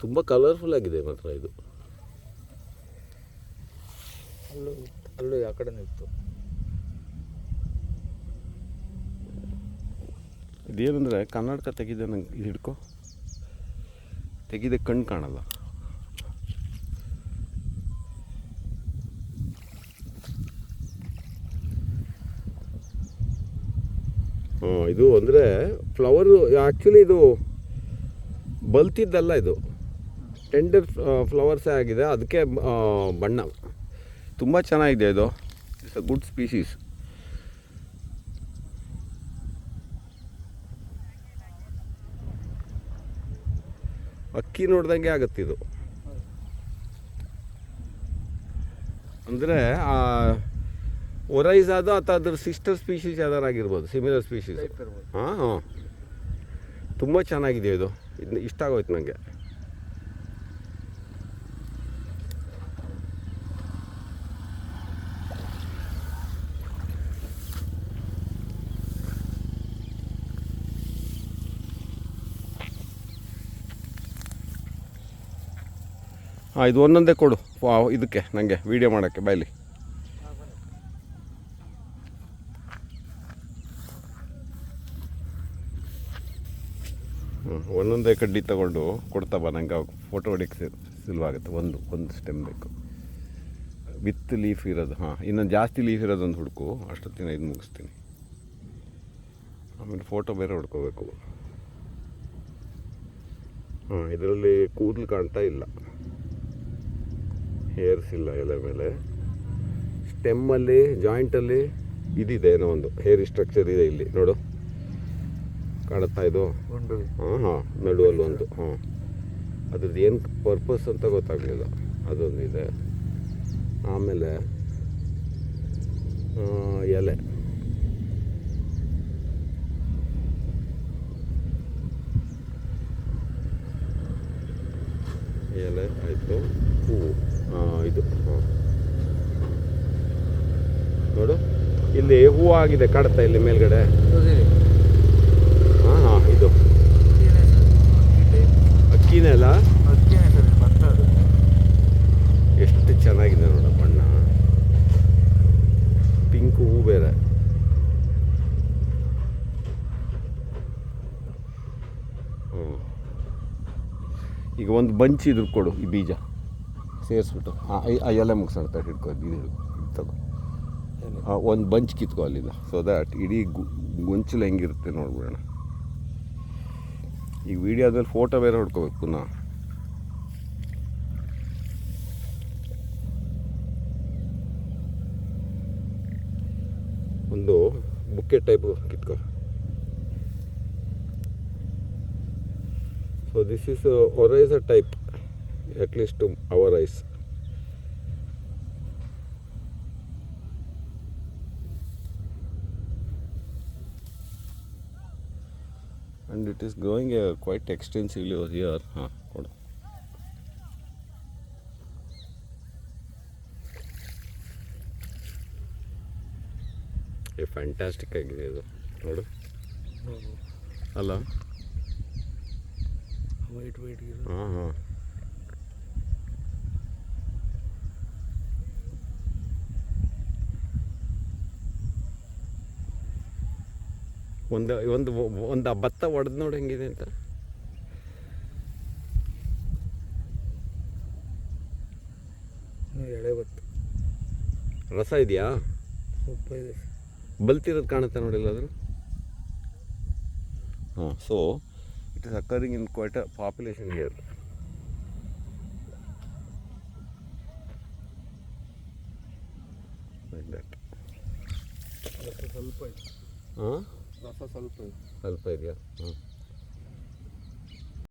ತುಂಬ ಕಲರ್ಫುಲ್ ಆಗಿದೆ ಮಾತ್ರ ಇದು. ಅಲ್ಲೂ ಆ ಕಡೆ ಇತ್ತು. ಇದೇನಂದರೆ ಕನ್ನಡಕ ತೆಗಿದೆ ನಂಗೆ ಇದು ಹಿಡ್ಕೊ, ತೆಗಿದೆ ಕಣ್ಣು ಕಾಣಲ್ಲ. ಇದು ಅಂದರೆ ಫ್ಲವರು ಆ್ಯಕ್ಚುಲಿ ಇದು ಬಲ್ತಿದ್ದಲ್ಲ, ಇದು ಟೆಂಡರ್ ಫ್ಲವರ್ಸೇ ಆಗಿದೆ. ಅದಕ್ಕೆ ಬಣ್ಣ ತುಂಬ ಚೆನ್ನಾಗಿದೆ. ಇದು ಇಟ್ಸ್ ಅ ಗುಡ್ ಸ್ಪೀಸೀಸ್. ಅಕ್ಕಿ ನೋಡ್ದಂಗೆ ಆಗುತ್ತಿದು. ಅಂದರೆ ಒರೈಸ್ ಅದು ಅಥವಾ ಅದ್ರ ಸಿಸ್ಟರ್ ಸ್ಪೀಶೀಸ್ ಯಾವ್ದಾರು ಆಗಿರ್ಬೋದು, ಸಿಮಿಲರ್ ಸ್ಪೀಶೀಸ್. ಹಾಂ ಹಾಂ, ತುಂಬ ಚೆನ್ನಾಗಿದೆ ಇದು. ಇಷ್ಟ ಆಗೋಯ್ತು ನನಗೆ. ಹಾಂ, ಇದು ಒಂದೊಂದೇ ಕೊಡು ಇದಕ್ಕೆ, ನನಗೆ ವೀಡಿಯೋ ಮಾಡೋಕ್ಕೆ ಬಾಯ್ಲಿ. ಒಂದೊಂದೇ ಕಡ್ಡಿ ತಗೊಂಡು ಕೊಡ್ತಾ ಬಾ, ನಂಗೆ ಫೋಟೋ ಹೊಡಿಯೋಕ್ಕೆ ಸುಲಭಾಗುತ್ತೆ. ಒಂದು ಸ್ಟೆಮ್ ಬೇಕು ವಿತ್ ಲೀಫ್ ಇರೋದು. ಹಾಂ, ಇನ್ನೊಂದು ಜಾಸ್ತಿ ಲೀಫ್ ಇರೋದೊಂದು ಹುಡುಕು, ಅಷ್ಟೊತ್ತಿನ ಇದು ಮುಗಿಸ್ತೀನಿ. ಆಮೇಲೆ ಫೋಟೋ ಬೇರೆ ಹೊಡ್ಕೋಬೇಕು. ಹಾಂ, ಇದರಲ್ಲಿ ಕೂದಲು ಕಾಣ್ತಾ ಇಲ್ಲ, ಹೇರ್ಸ್ ಇಲ್ಲ ಎಲೆ ಮೇಲೆ. ಸ್ಟೆಮ್ಮಲ್ಲಿ ಜಾಯಿಂಟಲ್ಲಿ ಇದಿದೆ, ಏನೋ ಒಂದು ಹೇರ್ ಸ್ಟ್ರಕ್ಚರ್ ಇದೆ ಇಲ್ಲಿ ನೋಡು, ಕಾಣುತ್ತಾ ಇದು? ಹಾಂ ಹಾಂ, ನಡುವಲ್ಲಿ ಒಂದು. ಹಾಂ, ಅದ್ರದ್ದು ಏನು ಪರ್ಪಸ್ ಅಂತ ಗೊತ್ತಾಗಲಿಲ್ಲ. ಅದೊಂದು ಇದೆ. ಆಮೇಲೆ ಎಲೆ, ಎಲೆ ಆಯಿತು. ಹೂವು ಇದು. ಹಾಂ, ನೋಡು ಇಲ್ಲಿ ಹೂವು ಆಗಿದೆ, ಕಾಡುತ್ತಾ ಇಲ್ಲಿ ಮೇಲ್ಗಡೆ. ಹಾಂ ಹಾಂ, ಇದು ಅಕ್ಕಿನೇ ಅಲ್ಲ? ಎಷ್ಟು ಚೆನ್ನಾಗಿದೆ ನೋಡ ಬಣ್ಣ. ಪಿಂಕ್ ಹೂ ಬೇರೆ. ಹ್ಞೂ, ಈಗ ಒಂದು ಬಂಚ್ ಇದ್ರ ಕೊಡು, ಈ ಬೀಜ ಸೇರಿಸ್ಬಿಟ್ಟು. ಹಾಂ, ಆ ಎಲೆ ಮುಗಿಸೋಣ, ಹಿಡ್ಕೊ, ಇದು ತಗೋ. ಒಂದು ಬಂಚ್ ಕಿತ್ಕೊ ಅಲ್ಲಿಂದ, ಸೊ ದ್ಯಾಟ್ ಇಡೀ ಗೊಂಚಲು ಹೆಂಗಿರುತ್ತೆ ನೋಡ್ಬಿಡೋಣ. ಈಗ ವೀಡಿಯೋ ಆದ್ಮೇಲೆ ಫೋಟೋ ಬೇರೆ ಹೊಡ್ಕೋಬೇಕು ಪುನಃ. ಒಂದು ಬುಕ್ಕೆ ಟೈಪು ಕಿತ್ಕೊ. ಸೊ ದಿಸ್ ಈಸ್ ಒರೈಸ್ type, at least to our eyes. And it is growing quite extensively over here. ಹಾಂ, ಕೊಡು. ಫ್ಯಾಂಟಾಸ್ಟಿಕ್ ಆಗಿದೆ ಇದು, ನೋಡು. ಅಲ್ಲ? ವೈಟ್. ಹಾಂ ಹಾಂ, ಒಂದು ಭತ್ತ ಒಡೆದು ನೋಡಿ ಹೆಂಗಿದೆ ಅಂತ. ಎಳೆ ಭತ್ತ ರಸ ಇದೆಯಾ? ಸ್ವಲ್ಪ ಇದೆ, ಬಲ್ತಿರೋದು ಕಾಣುತ್ತೆ ನೋಡಿಲ್ಲಾದರೂ. ಹಾಂ, so it is occurring in quite a population here. Like that. ಸ್ವಲ್ಪ ಇದೆ. ಹಾಂ, ರಸ ಸ್ವಲ್ಪ ಇದೆ. ಸ್ವಲ್ಪ ಇದೆಯಾ? ಹಾಂ.